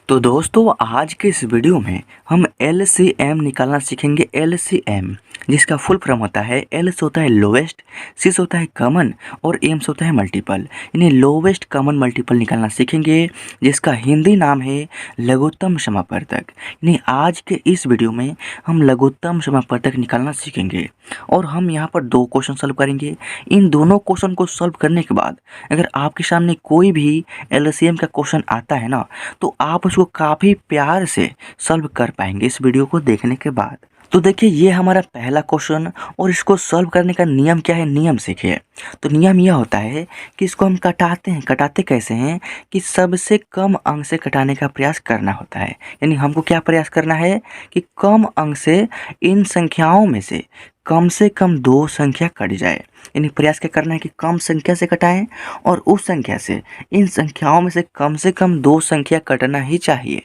तो दोस्तों आज के इस वीडियो में हम LCM निकालना सीखेंगे। LCM जिसका फुल फॉर्म होता है L से होता है लोवेस्ट, C से होता है कॉमन और M से होता है मल्टीपल। यानी लोवेस्ट कॉमन मल्टीपल निकालना सीखेंगे जिसका हिंदी नाम है लघुत्तम समापवर्तक। यानी आज के इस वीडियो में हम लघुत्तम समापवर्तक निकालना सीखेंगे और हम यहाँ पर दो क्वेश्चन सॉल्व करेंगे। इन दोनों क्वेश्चन को सॉल्व करने के बाद अगर आपके सामने कोई भी LCM का क्वेश्चन आता है ना, तो आप उसको काफ़ी प्यार से सॉल्व कर पाएंगे इस वीडियो को देखने के बाद। तो देखिए ये हमारा पहला क्वेश्चन और इसको सॉल्व करने का नियम क्या है, नियम सीखिए। तो नियम यह होता है कि इसको हम कटाते हैं। कटाते कैसे हैं कि सबसे कम अंक से कटाने का प्रयास करना होता है। यानी हमको क्या प्रयास करना है कि कम अंक से इन संख्याओं में से कम दो संख्या कट जाए। यानी प्रयास क्या करना है कि कम संख्या से कटाएं और उस संख्या से इन संख्याओं में से कम दो संख्या कटना ही चाहिए।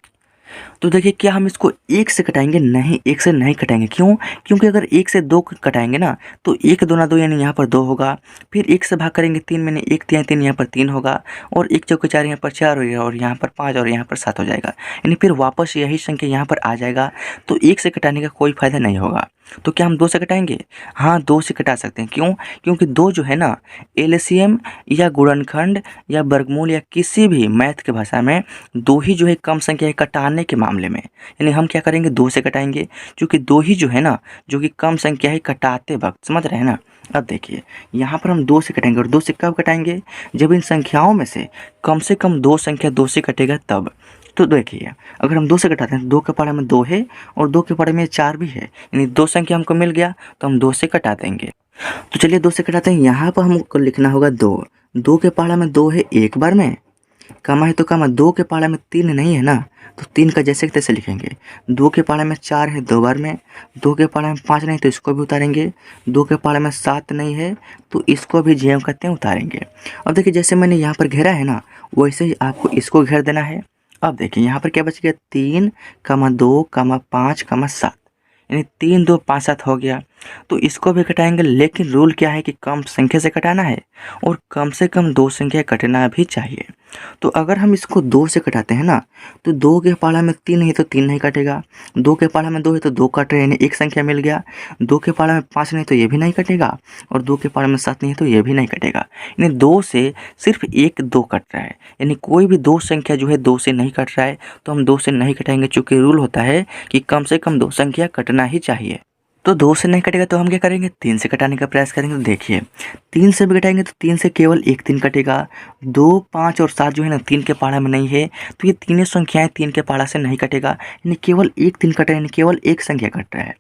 तो देखिए क्या हम इसको एक से कटाएंगे? नहीं, एक से नहीं कटाएंगे। क्यों? क्योंकि अगर एक से दो कटाएंगे ना तो एक दूना दो यानी यहाँ पर दो होगा। फिर एक से भाग करेंगे तीन में एक तिहाई तीन, यहाँ पर तीन होगा और एक चौके चार, यहाँ पर चार हो गया और यहाँ पर पाँच और यहाँ पर सात हो जाएगा। यानी फिर वापस यही संख्या यहाँ पर आ जाएगा। तो एक से कटाने का कोई फायदा नहीं होगा। तो क्या हम दो से कटाएंगे? हाँ, दो से कटा सकते हैं। क्यों? क्योंकि दो जो है ना LCM या गुणनखंड या वर्गमूल या किसी भी मैथ के भाषा में दो ही जो है कम संख्या है कटाने के मामले में। यानी हम क्या करेंगे? दो से कटाएंगे, क्योंकि दो ही जो है ना जो कि कम संख्या है कटाते वक्त। समझ रहे हैं ना? अब देखिए यहाँ पर हम दो से कटाएंगे और दो से कब कटाएंगे? जब इन संख्याओं में से कम दो संख्या दो से कटेगा तब। तो देखिए अगर हम दो से कटाते हैं, दो के पहाड़े में दो है और दो के पहाड़े में चार भी है, यानी दो संख्या हमको मिल गया तो हम दो से कटा देंगे। तो चलिए दो से कटाते हैं। यहाँ पर हमको लिखना होगा दो। दो के पहाड़े में दो है एक बार में, कमा है तो कमा। दो के पहाड़े में तीन नहीं है ना, तो तीन का जैसे कि तैसे लिखेंगे। दो के पहाड़े में चार है दो बार में। दो के पहाड़े में पाँच नहीं तो इसको भी उतारेंगे। दो के पहाड़े में सात नहीं है तो इसको भी जेम करते हैं उतारेंगे। अब देखिए जैसे मैंने यहाँ पर घेरा है ना, वैसे ही आपको इसको घेर देना है। अब देखिए यहाँ पर क्या बच गया? तीन कमा दो कमा पाँच कमा सात, यानी तीन दो पाँच सात हो गया। तो इसको भी कटाएंगे, लेकिन रूल क्या है कि कम संख्या से कटाना है और कम से कम दो संख्या कटना भी चाहिए। तो अगर हम इसको दो से कटाते हैं ना, तो दो के पहाड़ा में तीन है तो तीन नहीं कटेगा। दो के पहाड़ा में दो है तो दो कट रहे हैं, यानी एक संख्या मिल गया। दो के पहाड़ा में पाँच नहीं तो ये भी नहीं कटेगा और दो के पहाड़ा में सात नहीं है तो ये भी नहीं कटेगा। यानी दो से सिर्फ एक दो कट रहा है, यानी कोई भी दो संख्या जो है दो से नहीं कट रहा है। तो हम दो से नहीं कटाएंगे, चूँकि रूल होता है कि कम से कम दो संख्या कटना ही चाहिए। तो दो से नहीं कटेगा तो हम क्या करेंगे? तीन से कटाने का प्रयास करेंगे। तो देखिए तीन से भी कटाएंगे तो तीन से केवल एक तीन कटेगा। दो पाँच और सात जो है ना तीन के पहाड़ा में नहीं है, तो ये तीनों संख्याएं तीन के पहाड़ा से नहीं कटेगा, यानी केवल एक तीन कटेगा, यानी केवल एक संख्या कट रहा है।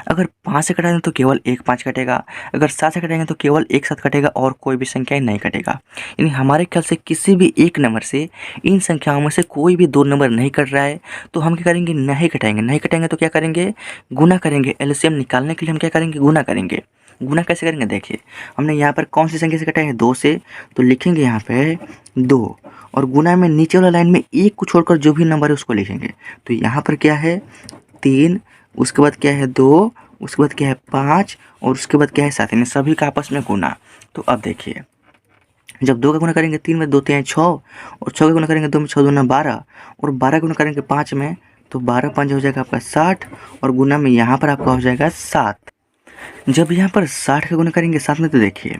अगर पाँच से कटाएंगे तो केवल एक पाँच कटेगा। अगर सात से कटाएंगे तो केवल एक सात कटेगा और कोई भी संख्या नहीं कटेगा। यानी हमारे ख्याल से किसी भी एक नंबर से इन संख्याओं में से कोई भी दो नंबर नहीं कट रहा है। तो हम क्या करेंगे? नहीं कटाएंगे। नहीं कटाएंगे तो क्या करेंगे? गुना करेंगे। LCM निकालने के लिए हम क्या करेंगे? गुना करेंगे। गुना कैसे करेंगे? देखिए हमने यहाँ पर कौन सी संख्या से कटा है? दो से, तो लिखेंगे यहाँ पे दो और गुना में नीचे वाला लाइन में एक को छोड़कर जो भी नंबर है उसको लिखेंगे। तो यहाँ पर क्या है? तीन, उसके बाद क्या है? दो, उसके बाद क्या है? पाँच और उसके बाद क्या है? सात, यानी सभी का आपस में गुना। तो अब देखिए जब दो का गुना करेंगे तीन में दो तिहाई छः और छः का गुना करेंगे दो में छः दूना बारह और बारह का गुना करेंगे पाँच में तो बारह पाँच हो जाएगा आपका 60 और गुना में यहाँ पर आपका हो जाएगा 7। जब यहाँ पर 60 का गुना करेंगे 7 में तो देखिए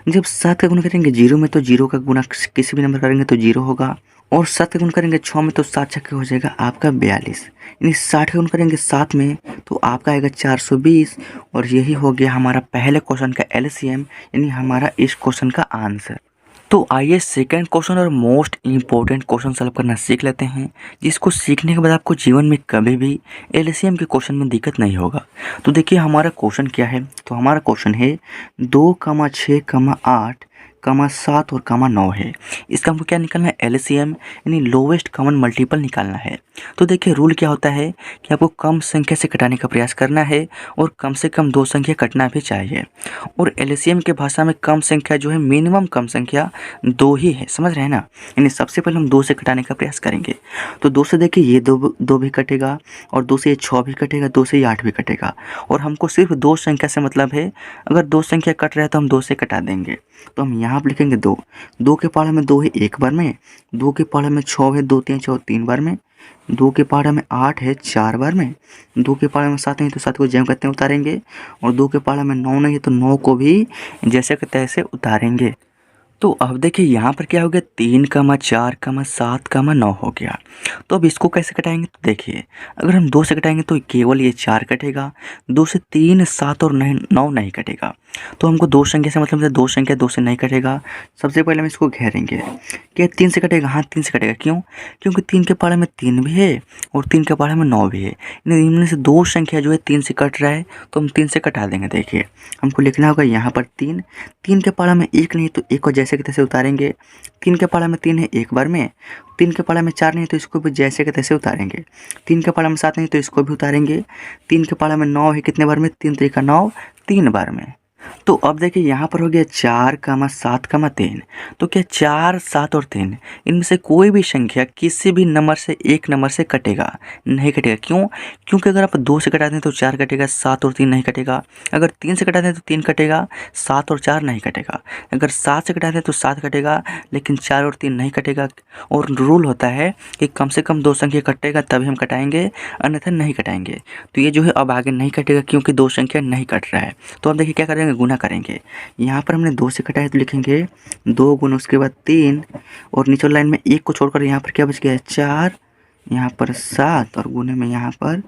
जब 7 का गुना करेंगे जीरो में तो जीरो का गुना किसी भी नंबर करेंगे तो जीरो होगा और 7 का गुना करेंगे 6 में तो 7 छक्के हो जाएगा आपका 42। यानी 60 का गुना करेंगे 7 में तो आपका आएगा 420 और यही हो गया हमारा पहले क्वेश्चन का LCM, यानी हमारा इस क्वेश्चन का आंसर। तो आइए सेकंड क्वेश्चन और मोस्ट इम्पोर्टेंट क्वेश्चन सॉल्व करना सीख लेते हैं, जिसको सीखने के बाद आपको जीवन में कभी भी LCM के क्वेश्चन में दिक्कत नहीं होगा। तो देखिए हमारा क्वेश्चन क्या है? तो हमारा क्वेश्चन है 2,6,8, 7 और 9 है। इसका हमको क्या निकालना है? LCM, यानी लोवेस्ट कॉमन मल्टीपल निकालना है। तो देखिए रूल क्या होता है कि आपको कम संख्या से कटाने का प्रयास करना है और कम से कम दो संख्या कटना भी चाहिए। और LCM के भाषा में कम संख्या जो है मिनिमम कम संख्या दो ही है। समझ रहे हैं ना? यानी सबसे पहले हम दो से कटाने का प्रयास करेंगे। तो दो से देखिए ये दो भी कटेगा और दो से ये 6 भी कटेगा, दो से ये 8 भी कटेगा और हमको सिर्फ दो संख्या से मतलब है। अगर दो संख्या कट रहा है तो हम दो से कटा देंगे। तो हम यहाँ पर लिखेंगे दो। दो के पहाड़े में दो है एक बार में, दो के पहाड़े में 6 है दो तिहाई 6 तीन बार में, 2 के पहाड़ा में 8 है 4 बार में, 2 के पहाड़ा में 7 नहीं तो 7 को जैम करते हैं उतारेंगे, और 2 के पहाड़ा में 9 नहीं है तो 9 को भी जैसे के तैसे उतारेंगे। तो अब देखिए यहाँ पर क्या हो गया, 3 कमा 4 कमा 7 कमा 9 हो गया। तो अब इसको कैसे कटाएंगे, तो देखिए अगर हम 2 से कटाएंगे तो केवल ये 4 कटेगा, 2 से 3 7 और 9 नहीं कटेगा। तो हमको दो संख्या से मतलब 2 संख्या 2 से नहीं कटेगा। सबसे पहले हम इसको घेरेंगे, क्या 3 से कटेगा, हाँ 3 से कटेगा। क्यों, क्योंकि 3 के पहाड़े में 3 भी है और 3 के पहाड़े में 9 भी है। इनमें से 2 संख्या जो है 3 से कट रहा है तो हम 3 से कटा देंगे। देखिए हमको लिखना होगा यहाँ पर 3, 3 के पहाड़ा में 1 नहीं तो 1 को जैसे के तैसे उतारेंगे। 3 के पहाड़ा में 3 है एक बार में, 3 के पहाड़ा में 4 नहीं तो इसको भी जैसे के तैसे उतारेंगे। 3 के पहाड़ा में 7 नहीं तो इसको भी उतारेंगे। 3 के पहाड़ा में 9 है कितने बार में, 3 3 का 9 3 बार में। तो अब देखिए यहाँ पर हो गया 4 कमा 7 कमा 3। तो क्या 4 7 और 3 इनमें से कोई भी संख्या किसी भी नंबर से एक नंबर से कटेगा नहीं कटेगा। क्यों, क्योंकि अगर आप 2 से कटाते हैं तो 4 कटेगा, 7 और 3 नहीं कटेगा। अगर 3 से कटाते हैं तो 3 कटेगा, 7 और 4 नहीं कटेगा। अगर 7 से कटाते हैं तो 7 कटेगा लेकिन 4 और 3 नहीं कटेगा। और रूल होता है कि कम से कम 2 संख्या कटेगा तभी हम कटाएंगे, अन्यथा नहीं कटाएंगे। तो ये जो है अब आगे नहीं कटेगा क्योंकि 2 संख्या नहीं कट रहा है। तो अब देखिए क्या करेंगे, गुना करेंगे। यहाँ पर हमने 2 से कटाया तो लिखेंगे 2 गुना उसके बाद 3 और नीचे लाइन में 1 को छोड़कर यहाँ पर क्या बच गया है 4, यहाँ पर 7 और गुने में यहाँ पर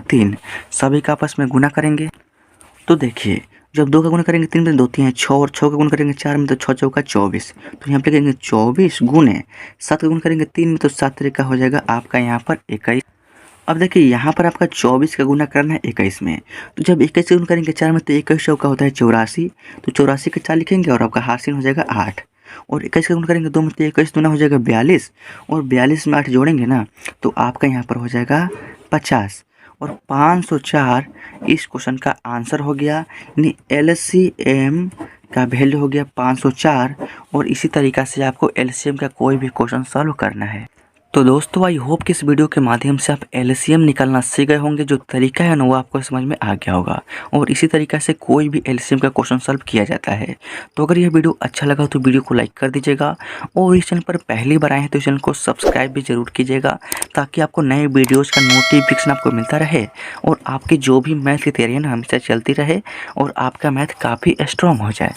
3। सभी का आपस में गुना करेंगे। तो देखिए जब 2 का गुना करेंगे 3 में 2 3 है 6 और 6 का गुना करेंगे 4 में तो 6 चौका 24। तो यहाँ पर लिखेंगे 24 गुने 7 का गुना करेंगे 3 में तो 7 3 का हो जाएगा आपका यहाँ पर 21। अब देखिए यहाँ पर आपका 24 का गुना करना है 21 में। तो जब 21 से गुना करेंगे 4 में तो 21 चौका होता है 84। तो 84 के 4 लिखेंगे और आपका हासिल हो जाएगा 8। और 21 का गुना करेंगे 2 में तो 21 दूना हो जाएगा 42 और 42 में 8 जोड़ेंगे ना तो आपका यहाँ पर हो जाएगा 50। और 504 इस क्वेश्चन का आंसर हो गया। यानी LCM का वैल्यू हो गया 504। और इसी तरीक़ा से आपको LCM का कोई भी क्वेश्चन सॉल्व करना है। तो दोस्तों आई होप कि इस वीडियो के माध्यम से आप LCM निकालना सीख गए होंगे। जो तरीका है ना वो आपको समझ में आ गया होगा और इसी तरीक़ा से कोई भी LCM का क्वेश्चन सॉल्व किया जाता है। तो अगर यह वीडियो अच्छा लगा तो वीडियो को लाइक कर दीजिएगा और इस चैनल पर पहली बार आए हैं तो इस चैनल को सब्सक्राइब भी जरूर कीजिएगा ताकि आपको नए वीडियोज़ का नोटिफिकेशन आपको मिलता रहे और आपकी जो भी मैथ की तैयारी है ना हमेशा चलती रहे और आपका मैथ काफ़ी स्ट्रॉन्ग हो जाए।